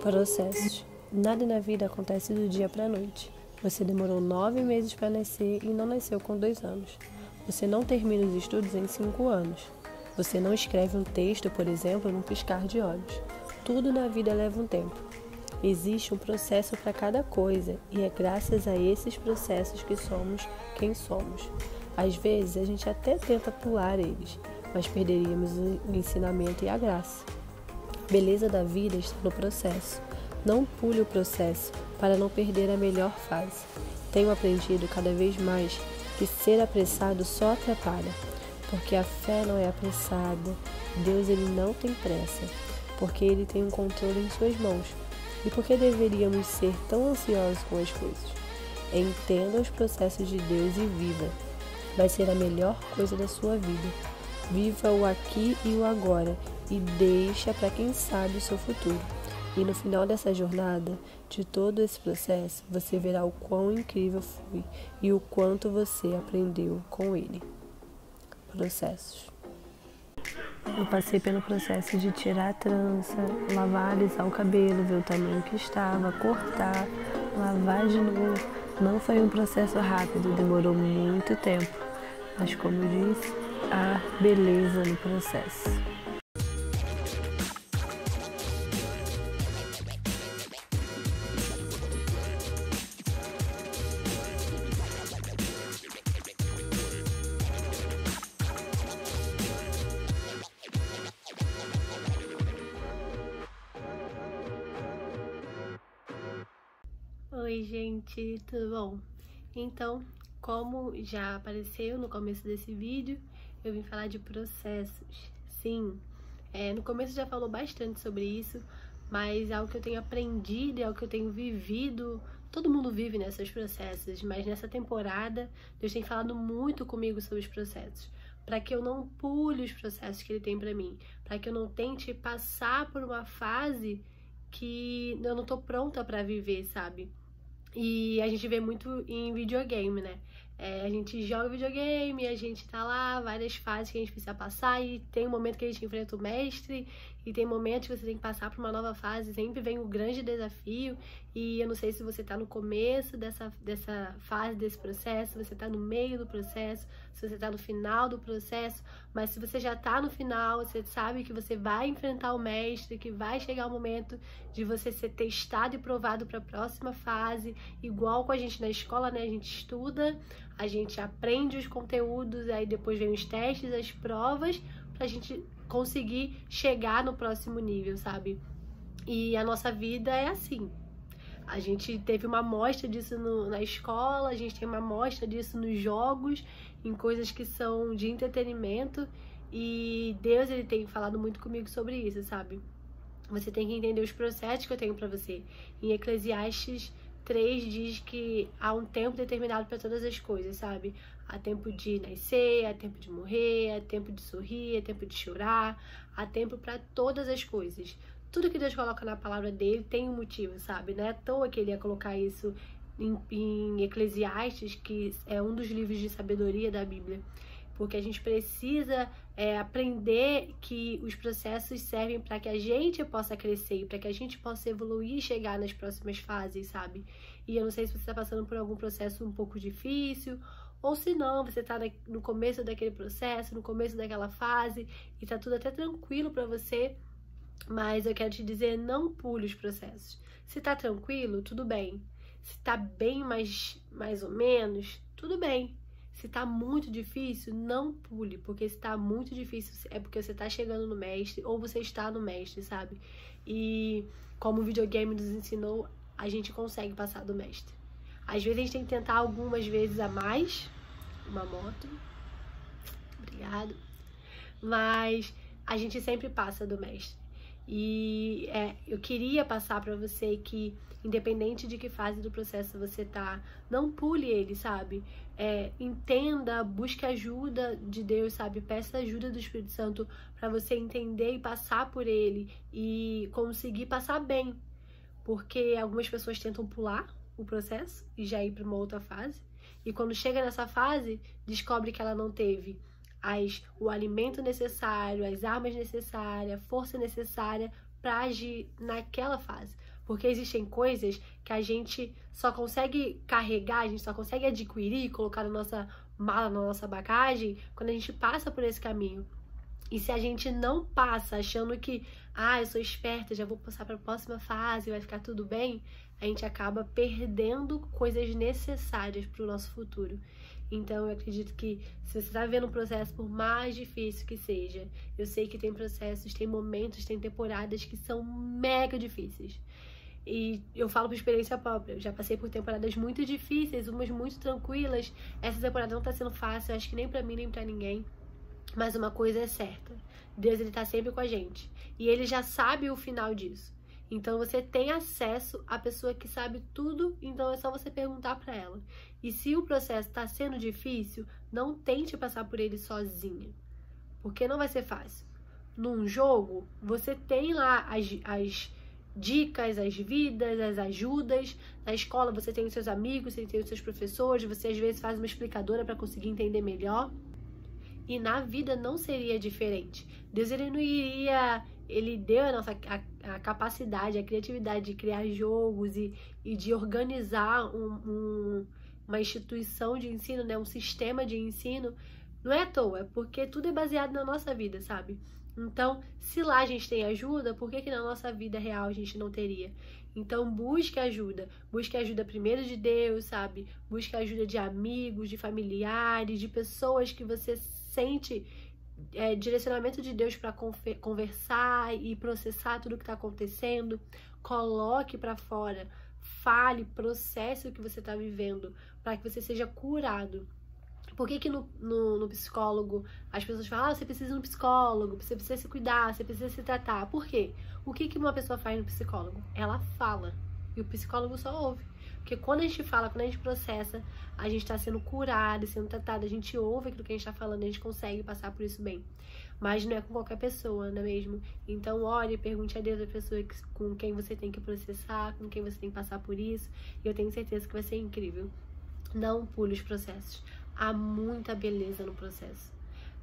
Processos. Nada na vida acontece do dia para a noite. Você demorou 9 meses para nascer e não nasceu com 2 anos. Você não termina os estudos em 5 anos. Você não escreve um texto, por exemplo, num piscar de olhos. Tudo na vida leva um tempo. Existe um processo para cada coisa e é graças a esses processos que somos quem somos. Às vezes a gente até tenta pular eles, mas perderíamos o ensinamento e a graça. A beleza da vida está no processo. Não pule o processo para não perder a melhor fase. Tenho aprendido cada vez mais que ser apressado só atrapalha, porque a fé não é apressada. Deus ele não tem pressa, porque ele tem um controle em suas mãos. E por que deveríamos ser tão ansiosos com as coisas? Entenda os processos de Deus e viva. Vai ser a melhor coisa da sua vida. Viva o aqui e o agora e deixa para quem sabe o seu futuro. E no final dessa jornada, de todo esse processo, você verá o quão incrível foi e o quanto você aprendeu com ele. Processos. Eu passei pelo processo de tirar a trança, lavar, alisar o cabelo, ver o tamanho que estava, cortar, lavar de novo. Não foi um processo rápido, demorou muito tempo. Mas como eu disse, há beleza no processo. Oi gente, tudo bom? Então, como já apareceu no começo desse vídeo, eu vim falar de processos. Sim, no começo já falou bastante sobre isso, mas é algo que eu tenho aprendido, é algo que eu tenho vivido. Todo mundo vive nesses processos, mas nessa temporada Deus tem falado muito comigo sobre os processos, para que eu não pule os processos que Ele tem para mim, para que eu não tente passar por uma fase que eu não tô pronta para viver, sabe? E a gente vê muito em videogame, né? A gente joga videogame, a gente tá lá, várias fases que a gente precisa passar, e tem um momento que a gente enfrenta o mestre, e tem momentos que você tem que passar por uma nova fase, sempre vem o grande desafio, e eu não sei se você tá no começo dessa fase, desse processo, se você tá no meio do processo, se você tá no final do processo, mas se você já tá no final, você sabe que você vai enfrentar o mestre, que vai chegar o momento de você ser testado e provado para a próxima fase, igual com a gente na escola, né? A gente estuda, a gente aprende os conteúdos, aí depois vem os testes, as provas, pra gente conseguir chegar no próximo nível, sabe? E a nossa vida é assim. A gente teve uma amostra disso na escola, a gente tem uma amostra disso nos jogos, em coisas que são de entretenimento, e Deus ele tem falado muito comigo sobre isso, sabe? Você tem que entender os processos que eu tenho pra você. Em Eclesiastes 3 diz que há um tempo determinado para todas as coisas, sabe? Há tempo de nascer, há tempo de morrer, há tempo de sorrir, há tempo de chorar, há tempo para todas as coisas. Tudo que Deus coloca na palavra dele tem um motivo, sabe? Não é à toa que ele ia colocar isso em Eclesiastes, que é um dos livros de sabedoria da Bíblia. Porque a gente precisa aprender que os processos servem para que a gente possa crescer, para que a gente possa evoluir e chegar nas próximas fases, sabe? E eu não sei se você está passando por algum processo um pouco difícil, ou se não, você está no começo daquele processo, no começo daquela fase, e está tudo até tranquilo para você, mas eu quero te dizer, não pule os processos. Se tá tranquilo, tudo bem. Se tá bem mais ou menos, tudo bem. Se tá muito difícil, não pule, porque se tá muito difícil é porque você tá chegando no mestre ou você está no mestre, sabe? E como o videogame nos ensinou, a gente consegue passar do mestre. Às vezes a gente tem que tentar algumas vezes a mais. Uma moto. Obrigado. Mas a gente sempre passa do mestre. E eu queria passar pra você que, independente de que fase do processo você tá, não pule ele, sabe? Entenda, busque ajuda de Deus, sabe? Peça ajuda do Espírito Santo pra você entender e passar por ele e conseguir passar bem. Porque algumas pessoas tentam pular o processo e já ir pra uma outra fase. E quando chega nessa fase, descobre que ela não teve o alimento necessário, as armas necessárias, a força necessária para agir naquela fase. Porque existem coisas que a gente só consegue carregar, a gente só consegue adquirir, colocar na nossa mala, na nossa bagagem, quando a gente passa por esse caminho. E se a gente não passa achando que, eu sou esperta, já vou passar para a próxima fase, vai ficar tudo bem, a gente acaba perdendo coisas necessárias para o nosso futuro. Então, eu acredito que se você está vivendo um processo, por mais difícil que seja, eu sei que tem processos, tem momentos, tem temporadas que são mega difíceis. E eu falo por experiência própria, eu já passei por temporadas muito difíceis, umas muito tranquilas. Essa temporada não tá sendo fácil, acho que nem pra mim, nem pra ninguém. Mas uma coisa é certa, Deus, ele tá sempre com a gente. E ele já sabe o final disso. Então você tem acesso à pessoa que sabe tudo, então é só você perguntar pra ela. E se o processo tá sendo difícil, não tente passar por ele sozinha, porque não vai ser fácil. Num jogo, você tem lá as dicas, as vidas, as ajudas. Na escola você tem os seus amigos, você tem os seus professores, você às vezes faz uma explicadora para conseguir entender melhor. E na vida não seria diferente. Deus, ele não iria... Ele deu a capacidade, a criatividade de criar jogos e de organizar uma instituição de ensino, né? Um sistema de ensino. Não é à toa, é porque tudo é baseado na nossa vida, sabe? Então, se lá a gente tem ajuda, por que na nossa vida real a gente não teria? Então, busque ajuda primeiro de Deus, sabe? Busque ajuda de amigos, de familiares, de pessoas que você sente direcionamento de Deus para conversar e processar tudo que está acontecendo. Coloque para fora, fale, processe o que você está vivendo, para que você seja curado. Por que no psicólogo as pessoas falam, você precisa de um psicólogo, você precisa se cuidar, você precisa se tratar? Por quê? O que uma pessoa faz no psicólogo? Ela fala, e o psicólogo só ouve. Porque quando a gente fala, quando a gente processa, a gente está sendo curado, sendo tratado, a gente ouve aquilo que a gente está falando, a gente consegue passar por isso bem. Mas não é com qualquer pessoa, não é mesmo? Então, ore e pergunte a Deus a pessoa com quem você tem que processar, com quem você tem que passar por isso, e eu tenho certeza que vai ser incrível. Não pule os processos. Há muita beleza no processo.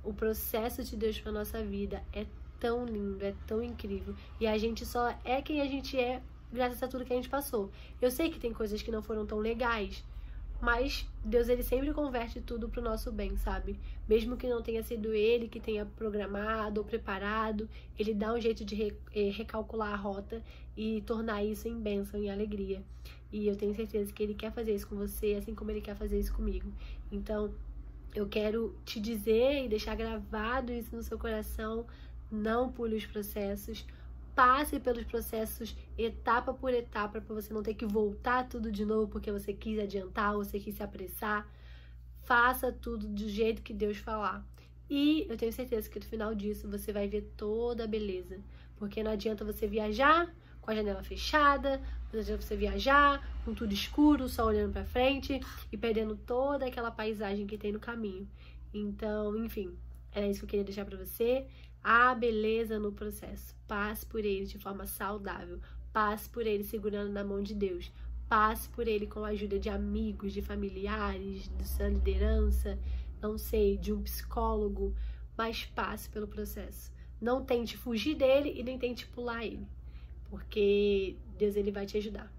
O processo de Deus para nossa vida é tão lindo, é tão incrível. E a gente só é quem a gente é graças a tudo que a gente passou. Eu sei que tem coisas que não foram tão legais, mas Deus, ele sempre converte tudo pro nosso bem, sabe? Mesmo que não tenha sido ele que tenha programado ou preparado, ele dá um jeito de recalcular a rota e tornar isso em bênção, em alegria. E eu tenho certeza que ele quer fazer isso com você, assim como ele quer fazer isso comigo. Então, eu quero te dizer e deixar gravado isso no seu coração: não pule os processos. Passe pelos processos etapa por etapa, para você não ter que voltar tudo de novo porque você quis adiantar, você quis se apressar. Faça tudo do jeito que Deus falar. E eu tenho certeza que no final disso você vai ver toda a beleza. Porque não adianta você viajar com a janela fechada, não adianta você viajar com tudo escuro, só olhando para frente e perdendo toda aquela paisagem que tem no caminho. Então, enfim, era isso que eu queria deixar para você. Há beleza no processo. Passe por ele de forma saudável. Passe por ele segurando na mão de Deus. Passe por ele com a ajuda de amigos, de familiares, de sua liderança, não sei, de um psicólogo. Mas passe pelo processo. Não tente fugir dele e nem tente pular ele. Porque Deus, ele vai te ajudar.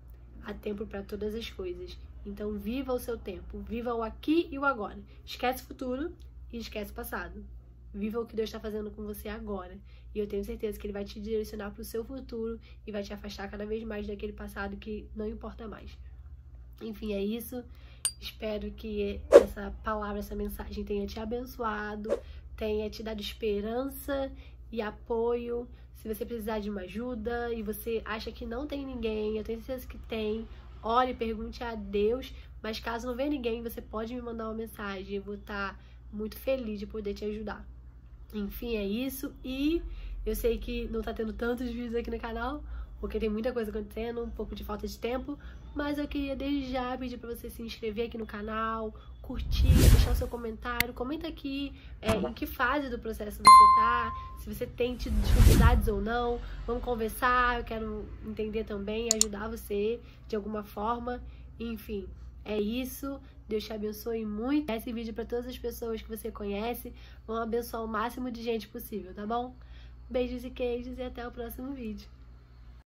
Há tempo para todas as coisas. Então viva o seu tempo. Viva o aqui e o agora. Esquece o futuro e esquece o passado. Viva o que Deus está fazendo com você agora. E eu tenho certeza que ele vai te direcionar para o seu futuro e vai te afastar cada vez mais daquele passado que não importa mais. Enfim, é isso. Espero que essa palavra, essa mensagem tenha te abençoado, tenha te dado esperança e apoio. Se você precisar de uma ajuda e você acha que não tem ninguém, eu tenho certeza que tem. Ore, pergunte a Deus. Mas caso não venha ninguém, você pode me mandar uma mensagem. Eu vou estar muito feliz de poder te ajudar. Enfim, é isso. E eu sei que não tá tendo tantos vídeos aqui no canal, porque tem muita coisa acontecendo, um pouco de falta de tempo. Mas eu queria desde já pedir pra você se inscrever aqui no canal, curtir, deixar o seu comentário. Comenta aqui em que fase do processo você tá, se você tem tido dificuldades ou não. Vamos conversar, eu quero entender também, ajudar você de alguma forma. Enfim, é isso. Deus te abençoe muito. Esse vídeo para todas as pessoas que você conhece. Vamos abençoar o máximo de gente possível, tá bom? Beijos e queijos e até o próximo vídeo.